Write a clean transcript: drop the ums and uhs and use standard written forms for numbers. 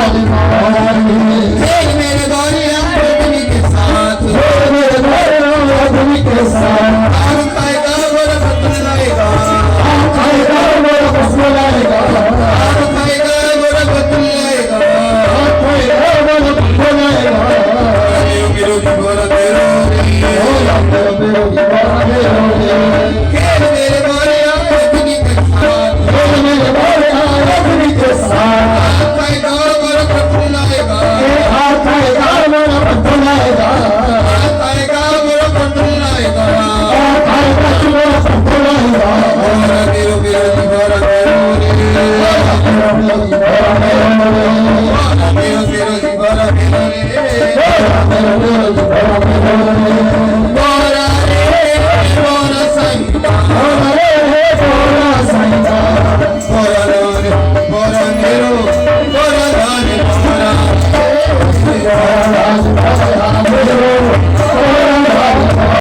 मेरे गौरिया आदमी के साथ आम खाएगा गोरा पत्थर लाएगा आम खाएगा गोरा पत्थर लाएगा बिरोगी गोरा मेरे गौरिया आदमी के साथ आम खाएगा गोरा पत्थर लाएगा Bora,